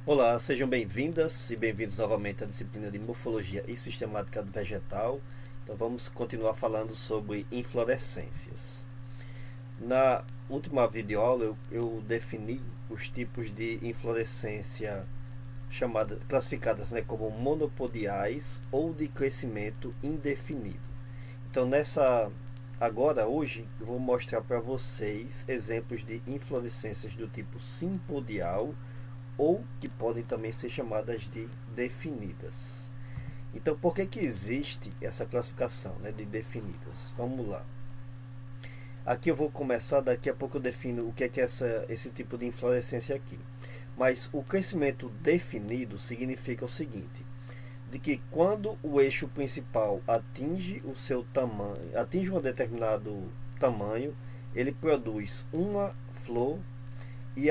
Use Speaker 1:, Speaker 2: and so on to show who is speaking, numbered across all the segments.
Speaker 1: Olá, sejam bem-vindas e bem-vindos novamente à disciplina de Morfologia e Sistemática do Vegetal. Então vamos continuar falando sobre inflorescências. Na última videoaula eu defini os tipos de inflorescência classificadas, como monopodiais ou de crescimento indefinido. Então hoje eu vou mostrar para vocês exemplos de inflorescências do tipo simpodial ou que podem também ser chamadas de definidas. Então, por que existe essa classificação, de definidas? Vamos lá. Aqui eu vou começar, daqui a pouco eu defino o que é esse tipo de inflorescência aqui. Mas o crescimento definido significa o seguinte, de que quando o eixo principal atinge o seu tamanho, atinge um determinado tamanho, ele produz uma flor e,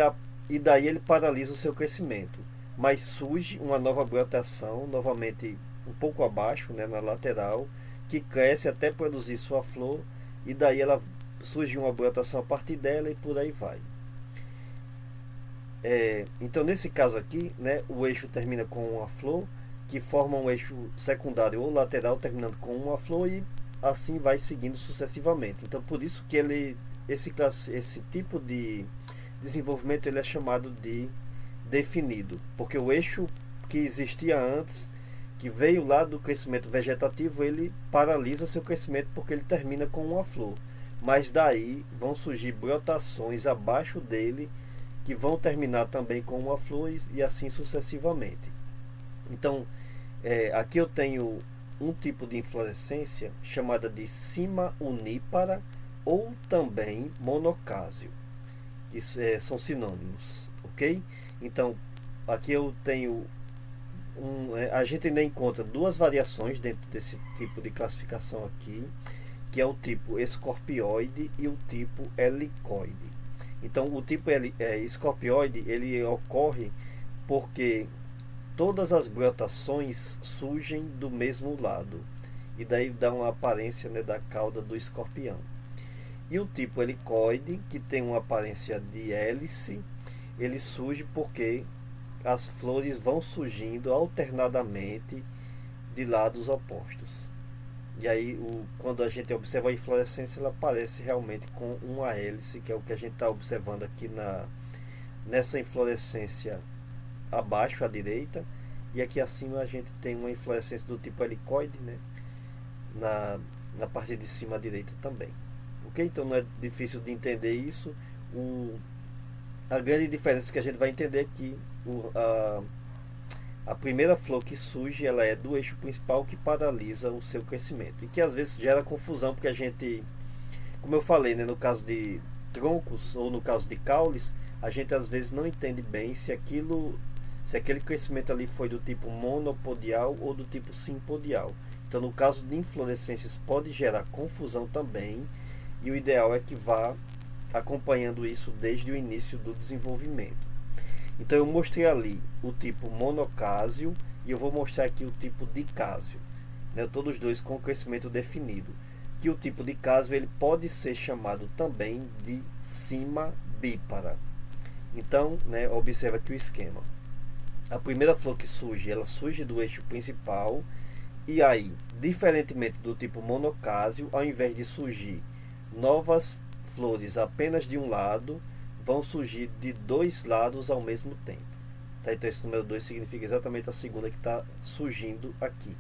Speaker 1: e daí ele paralisa o seu crescimento. Mas surge uma nova brotação, novamente um pouco abaixo, na lateral, que cresce até produzir sua flor, e daí ela surge uma brotação a partir dela e por aí vai. Então nesse caso aqui, o eixo termina com uma flor, que forma um eixo secundário ou lateral terminando com uma flor e assim vai seguindo sucessivamente. Então por isso que esse tipo de desenvolvimento ele é chamado de definido, porque o eixo que existia antes, que veio lá do crescimento vegetativo, ele paralisa seu crescimento porque ele termina com uma flor. Mas daí vão surgir brotações abaixo dele que vão terminar também com uma flor e assim sucessivamente. Então, aqui eu tenho um tipo de inflorescência chamada de cima unípara ou também monocásio. Isso são sinônimos, ok? Então, aqui eu tenho a gente ainda encontra duas variações dentro desse tipo de classificação aqui, que é o tipo escorpioide e o tipo helicoide. Então, o tipo escorpioide ele ocorre porque todas as brotações surgem do mesmo lado e daí dá uma aparência, da cauda do escorpião. E o tipo helicoide, que tem uma aparência de hélice, ele surge porque as flores vão surgindo alternadamente de lados opostos. E aí, quando a gente observa a inflorescência, ela parece realmente com uma hélice, que é o que a gente está observando aqui nessa inflorescência abaixo à direita. E aqui acima a gente tem uma inflorescência do tipo helicoide, na parte de cima à direita também. Ok? Então não é difícil de entender isso. A grande diferença que a gente vai entender é que a primeira flor que surge ela é do eixo principal que paralisa o seu crescimento. E que às vezes gera confusão, porque a gente, como eu falei, no caso de troncos ou no caso de caules, a gente às vezes não entende bem se aquele crescimento ali foi do tipo monopodial ou do tipo simpodial. Então, no caso de inflorescências, pode gerar confusão também, e o ideal é que vá acompanhando isso desde o início do desenvolvimento. Então, eu mostrei ali o tipo monocásio e eu vou mostrar aqui o tipo dicásio, todos dois com crescimento definido. Que o tipo dicásio ele pode ser chamado também de cima bípara. Então, observa aqui o esquema. A primeira flor que surge, ela surge do eixo principal. E aí, diferentemente do tipo monocásio, ao invés de surgir novas flores apenas de um lado, vão surgir de dois lados ao mesmo tempo. Tá? Então esse número 2 significa exatamente a segunda que está surgindo aqui.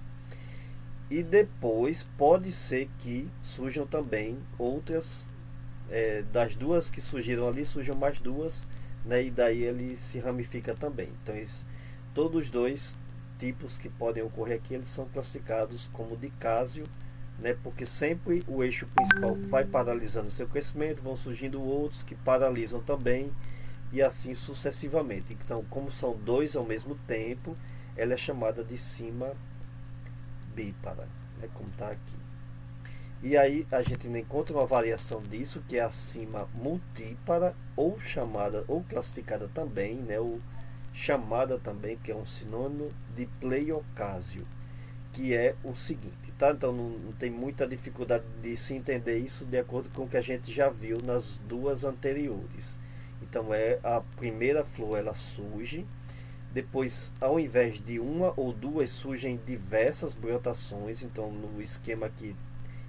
Speaker 1: E depois pode ser que surjam também outras, das duas que surgiram ali, surjam mais duas, e daí ele se ramifica também. Então todos os dois tipos que podem ocorrer aqui, eles são classificados como dicásio, porque sempre o eixo principal vai paralisando seu crescimento, vão surgindo outros que paralisam também, e assim sucessivamente. Então, como são dois ao mesmo tempo, ela é chamada de cima bípara, como está aqui. E aí a gente ainda encontra uma variação disso, que é a cima multípara, ou chamada, ou classificada também, ou chamada também, que é um sinônimo de pleiocásio, que é o seguinte, tá? Então não tem muita dificuldade de se entender isso de acordo com o que a gente já viu nas duas anteriores. Então a primeira flor ela surge, Depois, ao invés de uma ou duas, surgem diversas brotações. Então, no esquema aqui,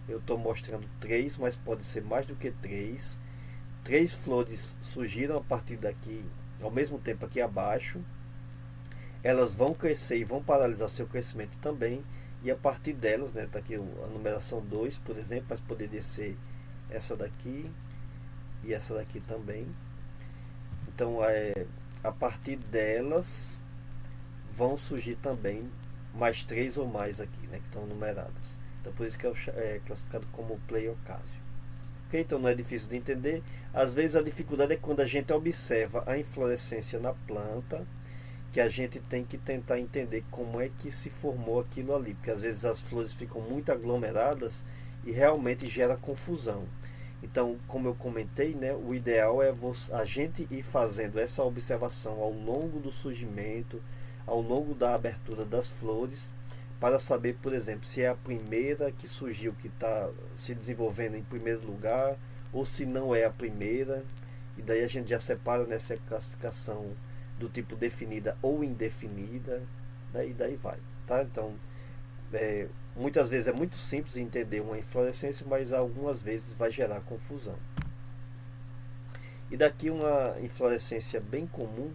Speaker 1: eu estou mostrando três, mas pode ser mais do que três. Três flores surgiram a partir daqui, ao mesmo tempo aqui abaixo. Elas vão crescer e vão paralisar seu crescimento também. E a partir delas, né, tá aqui a numeração 2, por exemplo, mas poderia ser essa daqui e essa daqui também. Então, a partir delas vão surgir também mais três ou mais aqui, né, que estão numeradas. Então, por isso que é classificado como Pleiocásio. Okay? Então, não é difícil de entender. Às vezes, a dificuldade é quando a gente observa a inflorescência na planta, que a gente tem que tentar entender como é que se formou aquilo ali, porque às vezes as flores ficam muito aglomeradas e realmente gera confusão. Então, como eu comentei, né, o ideal é a gente ir fazendo essa observação ao longo do surgimento, ao longo da abertura das flores, para saber, por exemplo, se é a primeira que surgiu, que está se desenvolvendo em primeiro lugar, ou se não é a primeira, e daí a gente já separa nessa classificação do tipo definida ou indefinida, né, e daí vai, tá? Então, muitas vezes é muito simples entender uma inflorescência, mas algumas vezes vai gerar confusão. E daqui uma inflorescência bem comum,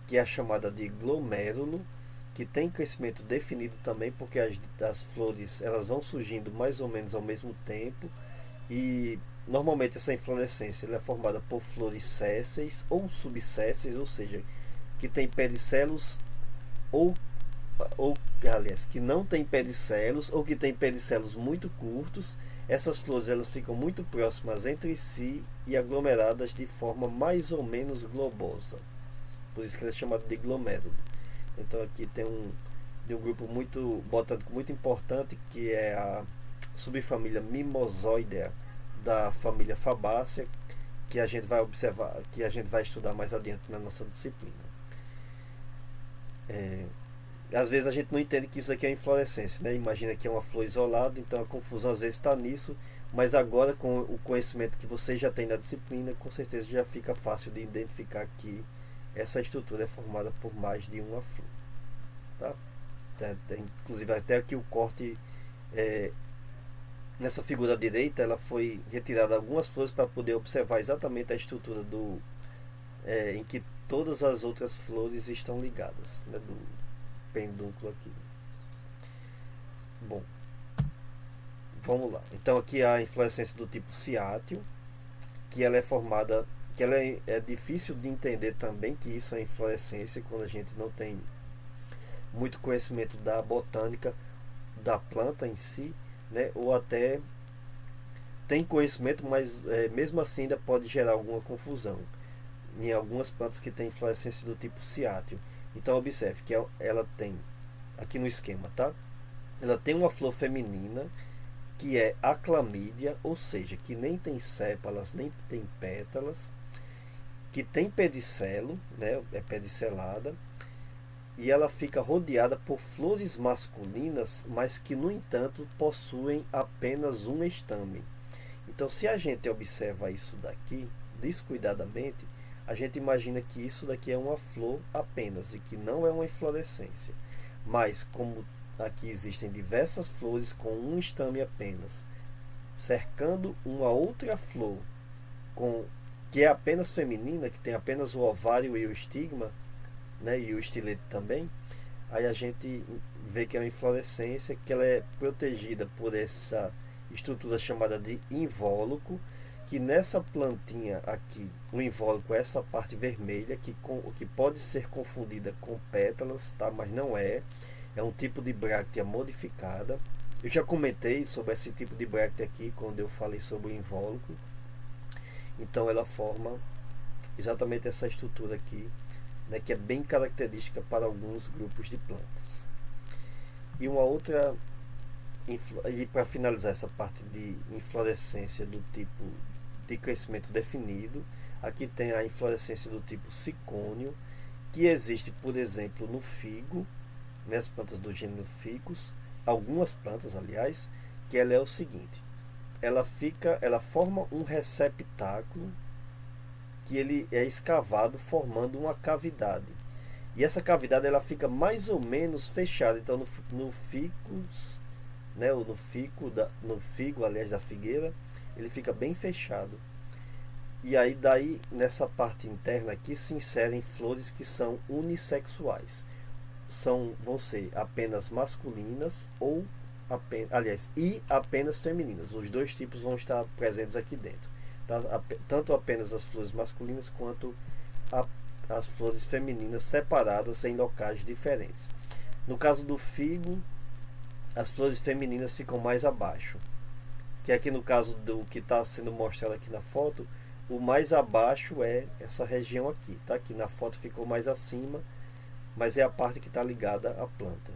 Speaker 1: que é a chamada de glomérulo, que tem crescimento definido também, porque as flores elas vão surgindo mais ou menos ao mesmo tempo, e normalmente essa inflorescência ela é formada por flores sésseis ou subsésseis, ou seja, que tem pedicelos ou aliás, que não tem pedicelos ou que tem pedicelos muito curtos. Essas flores elas ficam muito próximas entre si e aglomeradas de forma mais ou menos globosa. Por isso que ela é chamada de glomérulo. Então aqui tem um grupo botânico muito importante, que é a subfamília Mimosoidea da família Fabácea, que a gente vai observar, que a gente vai estudar mais adiante na nossa disciplina. Às vezes a gente não entende que isso aqui é inflorescência, né? Imagina que é uma flor isolada, então a confusão às vezes está nisso, mas agora com o conhecimento que você já tem na disciplina, com certeza já fica fácil de identificar que essa estrutura é formada por mais de uma flor, tá? Inclusive até aqui o corte nessa figura direita, ela foi retirada algumas flores para poder observar exatamente a estrutura em que todas as outras flores estão ligadas, né, do pedúnculo aqui. Bom, vamos lá. Então aqui a inflorescência do tipo ciátio, que ela é formada, que ela é difícil de entender também que isso é inflorescência quando a gente não tem muito conhecimento da botânica da planta em si, né, ou até tem conhecimento, mas mesmo assim ainda pode gerar alguma confusão em algumas plantas que têm inflorescência do tipo ciátio. Então observe que ela tem, aqui no esquema, tá? Ela tem uma flor feminina, que é a clamídia, ou seja, que nem tem sépalas, nem tem pétalas, que tem pedicelo, né? É pedicelada, e ela fica rodeada por flores masculinas, mas que no entanto possuem apenas um estame. Então, se a gente observa isso daqui descuidadamente, a gente imagina que isso daqui é uma flor apenas e que não é uma inflorescência. Mas como aqui existem diversas flores com um estame apenas, cercando uma outra flor que é apenas feminina, que tem apenas o ovário e o estigma, né, e o estilete também, aí a gente vê que é uma inflorescência, que ela é protegida por essa estrutura chamada de invólucro, que nessa plantinha aqui, o invólucro é essa parte vermelha, que pode ser confundida com pétalas, tá? Mas não é. É um tipo de bráctea modificada. Eu já comentei sobre esse tipo de bráctea aqui, quando eu falei sobre o invólucro. Então ela forma exatamente essa estrutura aqui, né, que é bem característica para alguns grupos de plantas. E uma outra, e para finalizar essa parte de inflorescência do tipo de crescimento definido, aqui tem a inflorescência do tipo cicônio, que existe, por exemplo, no figo, nas plantas do gênero Ficus, algumas plantas, aliás, que ela é o seguinte: ela forma um receptáculo que ele é escavado formando uma cavidade. E essa cavidade ela fica mais ou menos fechada. Então no ficus, né, ou no figo, aliás, da figueira, ele fica bem fechado. E aí daí nessa parte interna aqui se inserem flores que são unissexuais. Vão ser apenas masculinas ou apenas femininas. Os dois tipos vão estar presentes aqui dentro. Tá? Tanto apenas as flores masculinas quanto as flores femininas separadas em locais diferentes. No caso do figo, as flores femininas ficam mais abaixo. Que aqui no caso do que está sendo mostrado aqui na foto, o mais abaixo é essa região aqui, tá? Aqui na foto ficou mais acima, mas é a parte que está ligada à planta,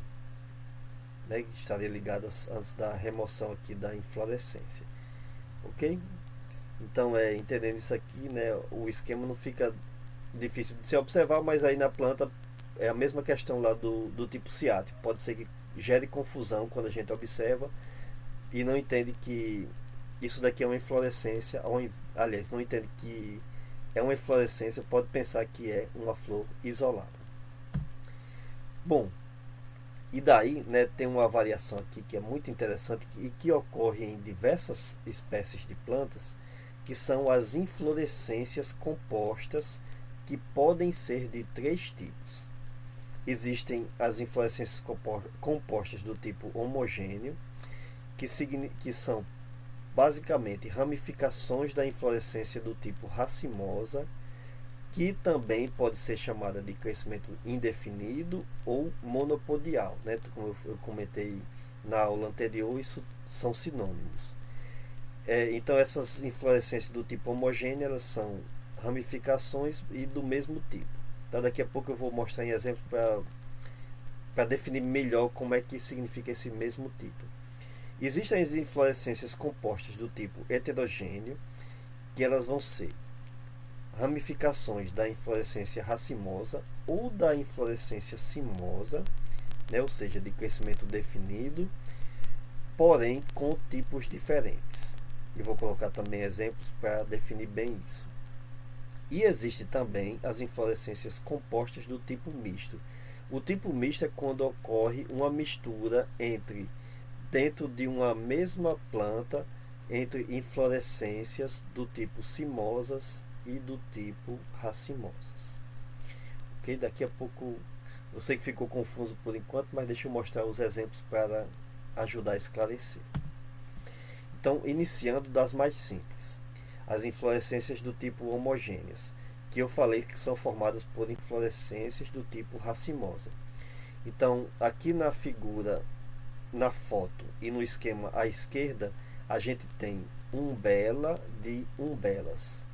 Speaker 1: né? Que estaria ligada antes da remoção aqui da inflorescência, ok? Então, entendendo isso aqui, né? O esquema não fica difícil de se observar, mas aí na planta é a mesma questão lá do tipo ciático. Pode ser que gere confusão quando a gente observa e não entende que isso daqui é uma inflorescência, aliás, não entende que é uma inflorescência, pode pensar que é uma flor isolada. Bom, e daí, né, tem uma variação aqui que é muito interessante e que ocorre em diversas espécies de plantas, que são as inflorescências compostas, que podem ser de três tipos. Existem as inflorescências compostas do tipo homogêneo, que são basicamente ramificações da inflorescência do tipo racimosa, que também pode ser chamada de crescimento indefinido ou monopodial, né? Como eu comentei na aula anterior, isso são sinônimos. Então essas inflorescências do tipo homogêneo, elas são ramificações e do mesmo tipo. Então daqui a pouco eu vou mostrar em exemplo para definir melhor como é que significa esse mesmo tipo. Existem as inflorescências compostas do tipo heterogêneo, que elas vão ser ramificações da inflorescência racimosa ou da inflorescência cimosa, né, ou seja, de crescimento definido, porém com tipos diferentes. E vou colocar também exemplos para definir bem isso. E existe também as inflorescências compostas do tipo misto. O tipo misto é quando ocorre uma mistura dentro de uma mesma planta, entre inflorescências do tipo cimosas e do tipo racimosas. Ok? Daqui a pouco, eu sei que ficou confuso por enquanto, mas deixa eu mostrar os exemplos para ajudar a esclarecer. Então, iniciando das mais simples, as inflorescências do tipo homogêneas, que eu falei que são formadas por inflorescências do tipo racimosa. Então, aqui na figura, na foto e no esquema à esquerda, a gente tem umbela de umbelas.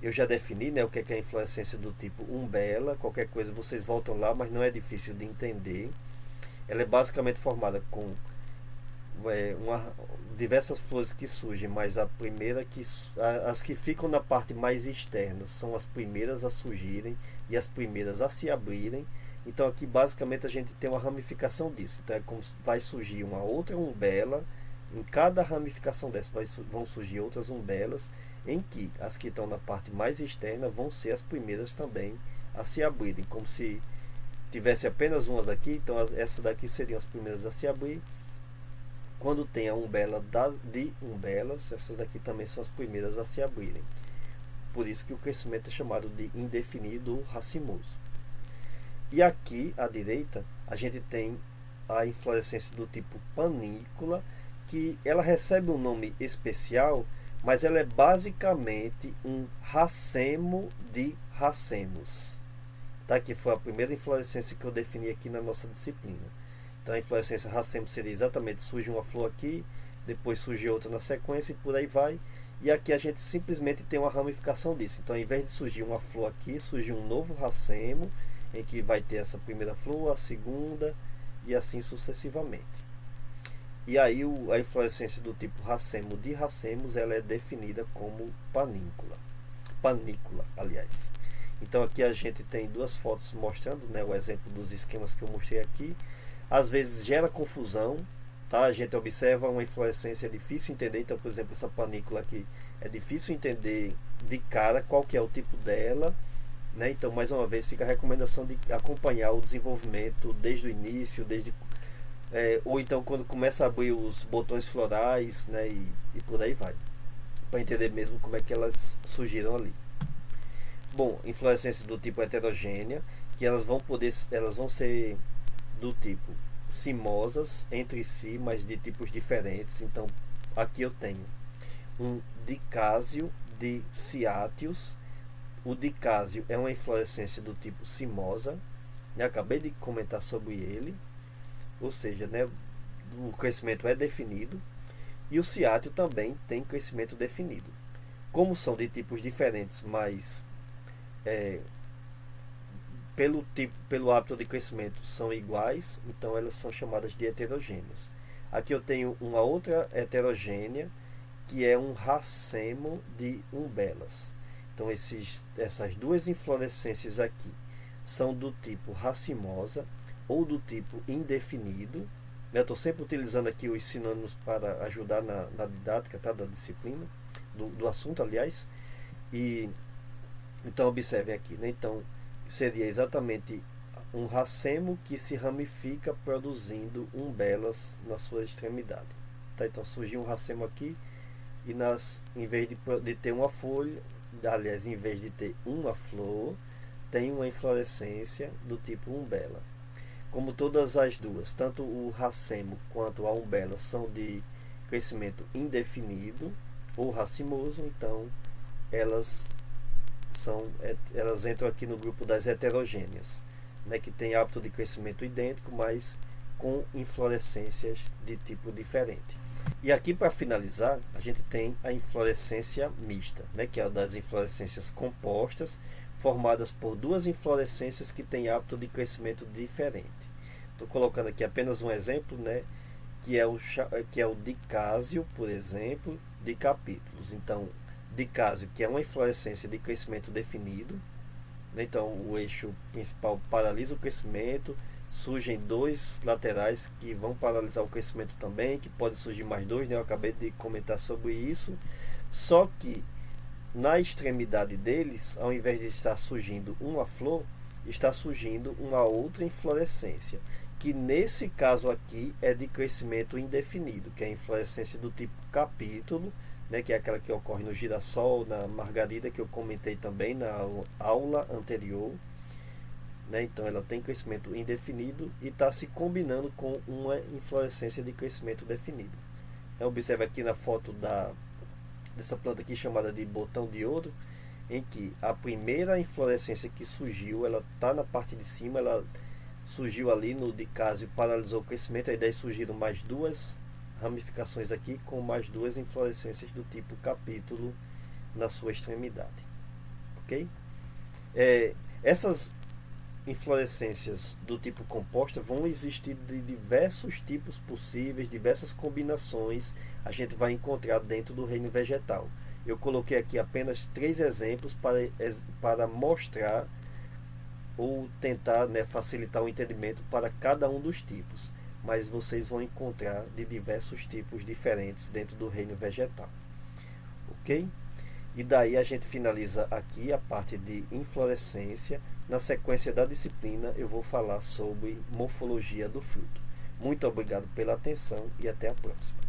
Speaker 1: Eu já defini, né, o que é a inflorescência do tipo umbela. Qualquer coisa vocês voltam lá, mas não é difícil de entender. Ela é basicamente formada com diversas flores que surgem, mas as que ficam na parte mais externa são as primeiras a surgirem e as primeiras a se abrirem. Então aqui basicamente a gente tem uma ramificação disso. Então é como se vai surgir uma outra umbela. Em cada ramificação dessa vão surgir outras umbelas, em que as que estão na parte mais externa vão ser as primeiras também a se abrirem, como se tivesse apenas umas aqui. Então essas daqui seriam as primeiras a se abrir. Quando tem a umbela de umbelas, essas daqui também são as primeiras a se abrirem. Por isso que o crescimento é chamado de indefinido ou racimoso. E aqui à direita a gente tem a inflorescência do tipo panícula, que ela recebe um nome especial, mas ela é basicamente um racemo de racemos, tá? Que foi a primeira inflorescência que eu defini aqui na nossa disciplina. Então a inflorescência racemo seria exatamente, surge uma flor aqui, depois surge outra na sequência e por aí vai. E aqui a gente simplesmente tem uma ramificação disso. Então ao invés de surgir uma flor aqui, surge um novo racemo, em que vai ter essa primeira flor, a segunda e assim sucessivamente. E aí a inflorescência do tipo racemo de racemos, ela é definida como panícula, aliás. Então aqui a gente tem duas fotos mostrando, né, o exemplo dos esquemas que eu mostrei aqui. Às vezes gera confusão, tá? A gente observa uma inflorescência, é difícil entender. Então, por exemplo, essa panícula aqui é difícil entender de cara qual que é o tipo dela, né? Então, mais uma vez, fica a recomendação de acompanhar o desenvolvimento desde o início, ou então quando começa a abrir os botões florais, né? E por aí vai, para entender mesmo como é que elas surgiram ali. Bom, inflorescências do tipo heterogênea, que elas vão ser do tipo cimosas entre si, mas de tipos diferentes. Então, aqui eu tenho um dicásio de ciáteos. O dicásio é uma inflorescência do tipo cimosa. Eu acabei de comentar sobre ele, ou seja, né, o crescimento é definido. E o ciáteo também tem crescimento definido. Como são de tipos diferentes, mas pelo hábito de crescimento são iguais, então elas são chamadas de heterogêneas. Aqui eu tenho uma outra heterogênea, que é um racemo de umbelas. Então essas duas inflorescências aqui são do tipo racimosa ou do tipo indefinido. Eu estou sempre utilizando aqui os sinônimos para ajudar na didática, tá, da disciplina, do assunto, aliás. E então observem aqui, né? Então seria exatamente um racemo que se ramifica produzindo umbelas na sua extremidade. Tá? Então surgiu um racemo aqui e em vez de ter uma folha, aliás, em vez de ter uma flor, tem uma inflorescência do tipo umbela. Como todas as duas, tanto o racemo quanto a umbela são de crescimento indefinido ou racimoso, então elas entram aqui no grupo das heterogêneas, né, que tem hábito de crescimento idêntico, mas com inflorescências de tipo diferente. E aqui, para finalizar, a gente tem a inflorescência mista, né, que é a das inflorescências compostas, formadas por duas inflorescências que têm hábito de crescimento diferente. Estou colocando aqui apenas um exemplo, né, que é o dicásio, por exemplo, de capítulos. Então, dicásio, que é uma inflorescência de crescimento definido, né? Então o eixo principal paralisa o crescimento, surgem dois laterais que vão paralisar o crescimento também, que pode surgir mais dois, né? Eu acabei de comentar sobre isso. Só que na extremidade deles, ao invés de estar surgindo uma flor, está surgindo uma outra inflorescência, que nesse caso aqui é de crescimento indefinido, que é a inflorescência do tipo capítulo, né, que é aquela que ocorre no girassol, na margarida, que eu comentei também na aula anterior. Né? Então ela tem crescimento indefinido e está se combinando com uma inflorescência de crescimento definido. Então, observe aqui na foto dessa planta aqui chamada de botão de ouro, em que a primeira inflorescência que surgiu, ela está na parte de cima, ela surgiu ali no dicásio, paralisou o crescimento, aí daí surgiram mais duas ramificações aqui com mais duas inflorescências do tipo capítulo na sua extremidade, ok? Essas inflorescências do tipo composta vão existir de diversos tipos possíveis, diversas combinações a gente vai encontrar dentro do reino vegetal. Eu coloquei aqui apenas 3 exemplos para mostrar ou tentar, né, facilitar o entendimento para cada um dos tipos, mas vocês vão encontrar de diversos tipos diferentes dentro do reino vegetal, ok? E daí a gente finaliza aqui a parte de inflorescência. Na sequência da disciplina eu vou falar sobre morfologia do fruto. Muito obrigado pela atenção e até a próxima.